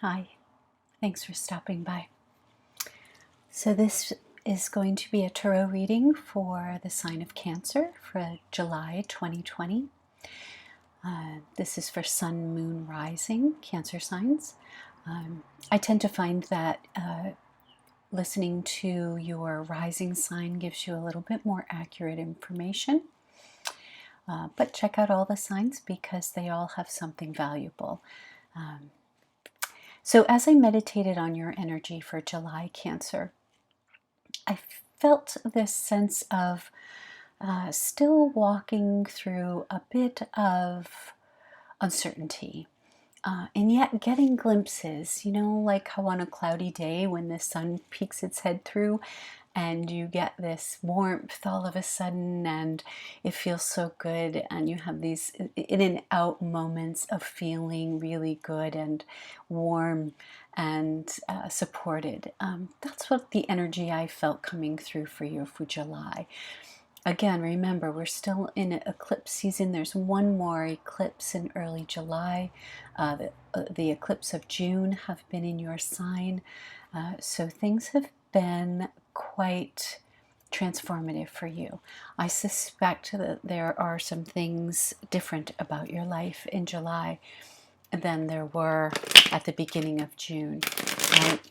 Hi, thanks for stopping by. So this is going to be a tarot reading for the sign of Cancer for July 2020. This is for Sun, Moon, Rising, Cancer signs. I tend to find that listening to your rising sign gives you a little bit more accurate information. But check out all the signs because they all have something valuable. So as I meditated on your energy for July Cancer, I felt this sense of still walking through a bit of uncertainty, and yet getting glimpses, like how on a cloudy day when the sun peeks its head through and you get this warmth all of a sudden and it feels so good, and you have these in and out moments of feeling really good and warm and supported. That's what the energy I felt coming through for you for July. Again, remember, we're still in an eclipse season. There's one more eclipse in early July. The eclipse of June have been in your sign. So things have been quite transformative for you. I suspect that there are some things different about your life in July than there were at the beginning of June, right?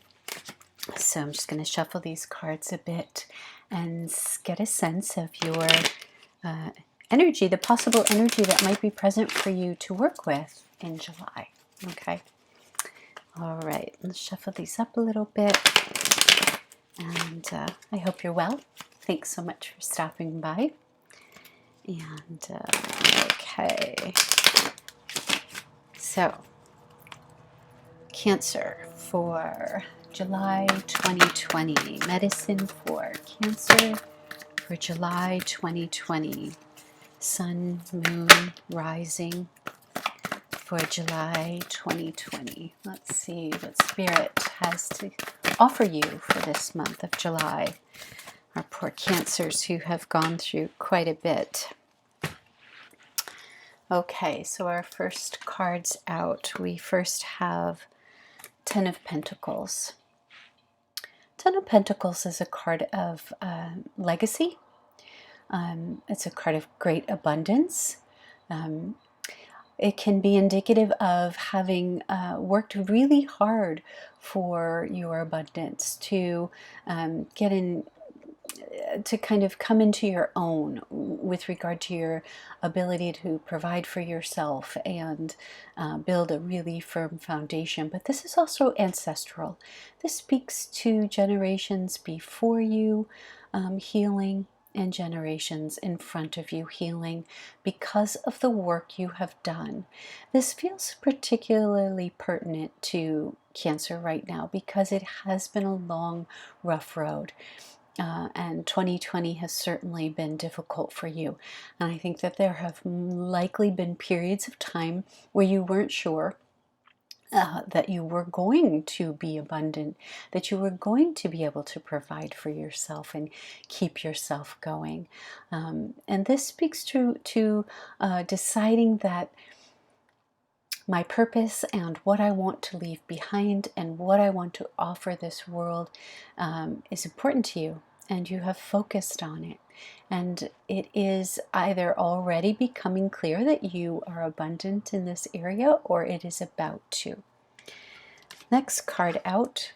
So I'm just going to shuffle these cards a bit and get a sense of your energy, the possible energy that might be present for you to work with in July. Okay. All right. Let's shuffle these up a little bit. And I hope you're well. Thanks so much for stopping by. And okay. So, Cancer for July 2020. Medicine for Cancer for July 2020. Sun, Moon, Rising for July 2020. Let's see what Spirit has to offer you for this month of July. Our poor Cancers who have gone through quite a bit. Okay, so our first cards out. We first have Ten of Pentacles. Ten of Pentacles is a card of legacy. It's a card of great abundance. It can be indicative of having worked really hard for your abundance to get in, to kind of come into your own with regard to your ability to provide for yourself and build a really firm foundation. But this is also ancestral. This speaks to generations before you healing, and generations in front of you healing because of the work you have done. This feels particularly pertinent to Cancer right now because it has been a long, rough road. And 2020 has certainly been difficult for you. And I think that there have likely been periods of time where you weren't sure that you were going to be abundant, that you were going to be able to provide for yourself and keep yourself going. And this speaks to deciding that my purpose and what I want to leave behind and what I want to offer this world is important to you, and you have focused on it. And it is either already becoming clear that you are abundant in this area, or it is about to. Next card out,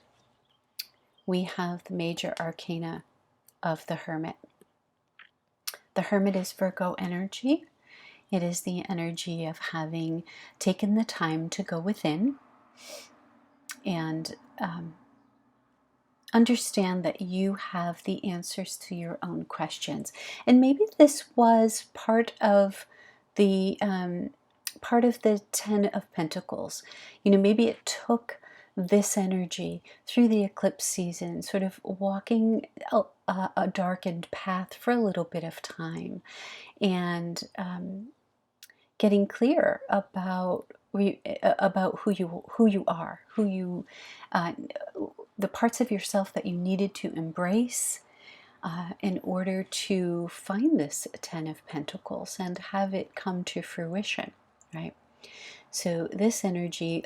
we have the major arcana of the Hermit. The Hermit is Virgo energy. It is the energy of having taken the time to go within and understand that you have the answers to your own questions. And maybe this was part of the Ten of Pentacles. Maybe it took this energy through the eclipse season, sort of walking a darkened path for a little bit of time, and getting clear about who you are, the parts of yourself that you needed to embrace in order to find this Ten of Pentacles and have it come to fruition, right? So this energy,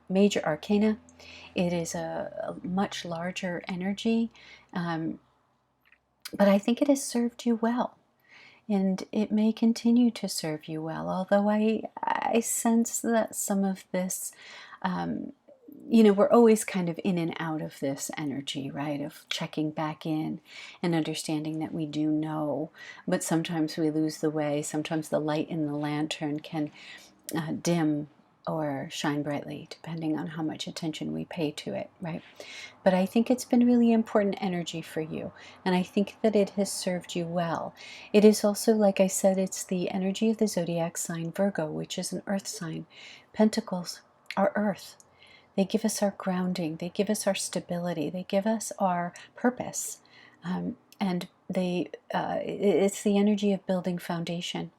major arcana, it is a much larger energy, but I think it has served you well. And it may continue to serve you well, although I sense that some of this, we're always kind of in and out of this energy, right? Of checking back in and understanding that we do know, but sometimes we lose the way. Sometimes the light in the lantern can dim or shine brightly, depending on how much attention we pay to it, right? But I think it's been really important energy for you, and I think that it has served you well. It is also, like I said, it's the energy of the zodiac sign Virgo, which is an earth sign. Pentacles are earth. They give us our grounding, they give us our stability, they give us our purpose, and it's the energy of building foundation.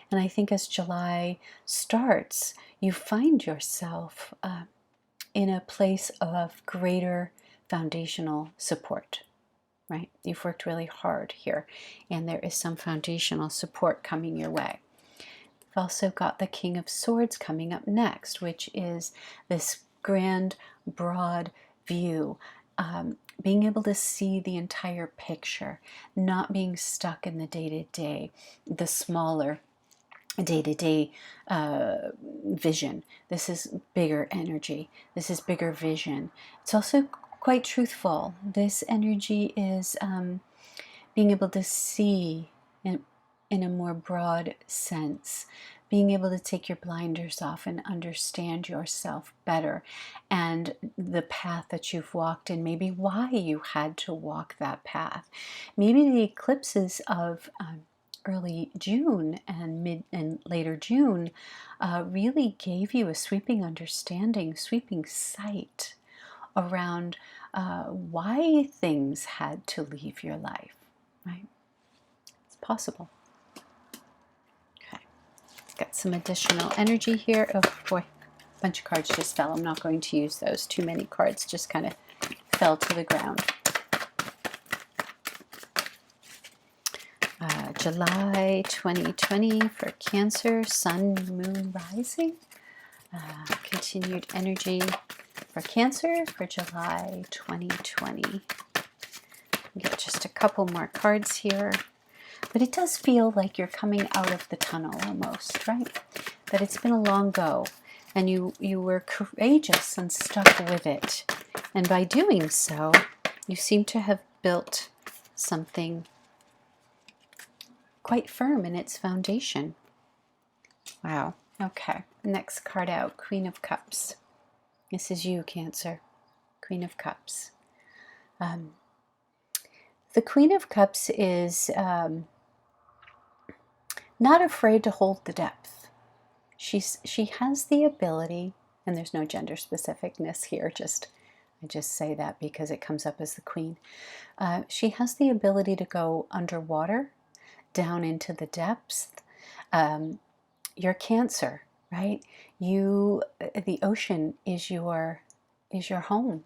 And I think as July starts, you find yourself in a place of greater foundational support, right? You've worked really hard here, and there is some foundational support coming your way. We've also got the King of Swords coming up next, which is this grand, broad view. Being able to see the entire picture, not being stuck in the day-to-day, the smaller day-to-day vision. This is bigger energy. This is bigger vision. It's also quite truthful. This energy is being able to see in a more broad sense, being able to take your blinders off and understand yourself better and the path that you've walked and maybe why you had to walk that path. Maybe the eclipses of early June and mid and later June really gave you a sweeping understanding, sweeping sight around why things had to leave your life, right? It's possible. Okay, got some additional energy here. Oh boy, a bunch of cards just fell. I'm not going to use those. Too many cards just kind of fell to the ground. July 2020 for Cancer, Sun, Moon, Rising. Continued energy for Cancer for July 2020. Get just a couple more cards here. But it does feel like you're coming out of the tunnel almost, right? That it's been a long go, and you were courageous and stuck with it. And by doing so, you seem to have built something quite firm in its foundation. Wow. Okay. Next card out, Queen of Cups. This is you, Cancer. Queen of Cups. The Queen of Cups is not afraid to hold the depth. She has the ability, and there's no gender specificness here, I just say that because it comes up as the Queen. She has the ability to go underwater, down into the depths. You're Cancer, right? The ocean is your home,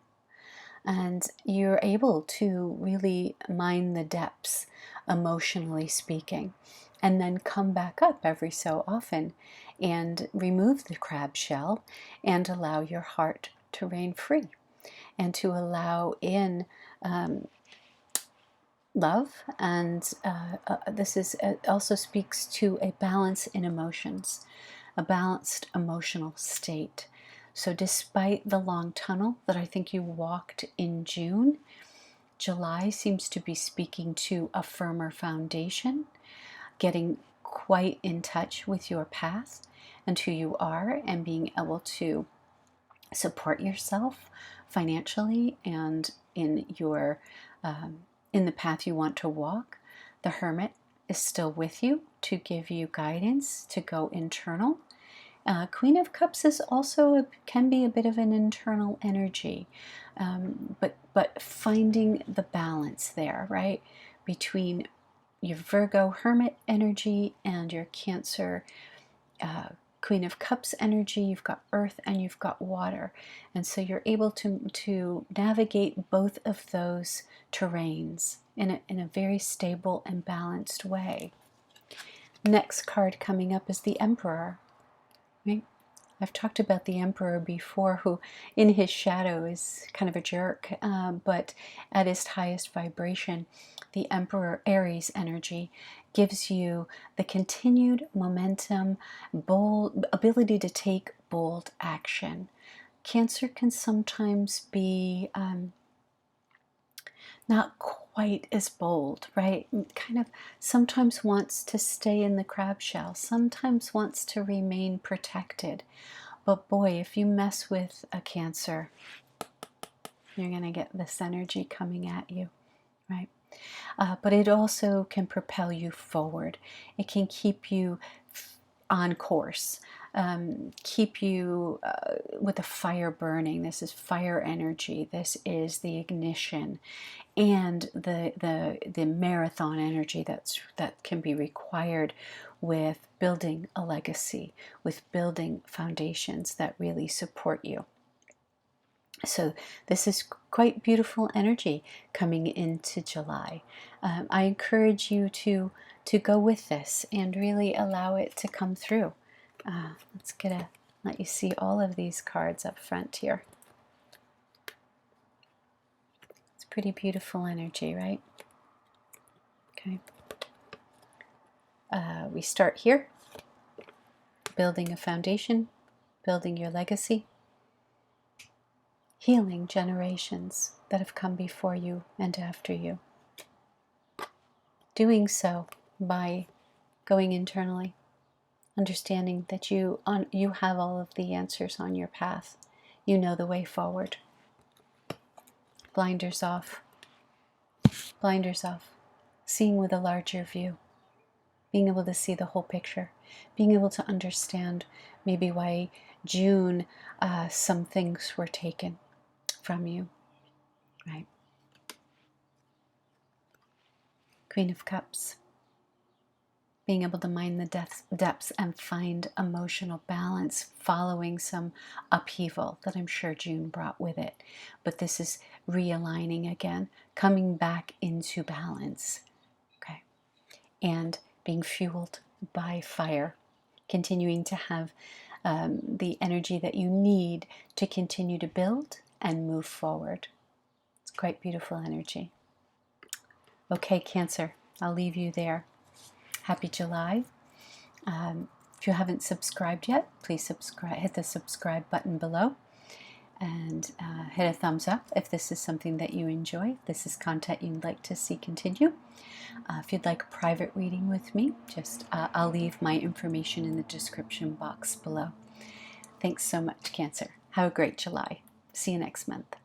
and you're able to really mine the depths, emotionally speaking, and then come back up every so often and remove the crab shell and allow your heart to reign free and to allow in love. And this is also speaks to a balance in emotions, a balanced emotional state. So despite the long tunnel that I think you walked in June, July seems to be speaking to a firmer foundation, getting quite in touch with your path and who you are, and being able to support yourself financially and in your in the path you want to walk. The Hermit is still with you to give you guidance to go internal. Queen of Cups is also can be a bit of an internal energy, but finding the balance there, right, between your Virgo Hermit energy and your Cancer Queen of Cups energy. You've got earth and you've got water, and so you're able to navigate both of those terrains in a very stable and balanced way. Next card coming up is the Emperor. Right? I've talked about the Emperor before, who in his shadow is kind of a jerk, but at his highest vibration, the Emperor Aries energy gives you the continued momentum, bold ability to take bold action. Cancer can sometimes be not quite as bold, right? Kind of sometimes wants to stay in the crab shell, sometimes wants to remain protected. But boy, if you mess with a Cancer, you're going to get this energy coming at you, right? But it also can propel you forward. It can keep you on course, keep you with the fire burning. This is fire energy. This is the ignition, and the marathon energy that can be required with building a legacy, with building foundations that really support you. So this is quite beautiful energy coming into July. I encourage you to go with this and really allow it to come through. Let's let you see all of these cards up front here. It's pretty beautiful energy, right? Okay. We start here, building a foundation, building your legacy, healing generations that have come before you and after you. Doing so by going internally, understanding that you have all of the answers on your path. You know the way forward. Blinders off. Blinders off. Seeing with a larger view. Being able to see the whole picture. Being able to understand maybe why June some things were taken from you, right? Queen of Cups. Being able to mind the depths and find emotional balance following some upheaval that I'm sure June brought with it. But this is realigning again, coming back into balance, okay? And being fueled by fire, continuing to have the energy that you need to continue to build and move forward. It's quite beautiful energy. Okay, Cancer, I'll leave you there. Happy July. If you haven't subscribed yet, please subscribe. Hit the subscribe button below and hit a thumbs up if this is something that you enjoy. If this is content you'd like to see continue. If you'd like a private reading with me, just I'll leave my information in the description box below. Thanks so much, Cancer. Have a great July. See you next month.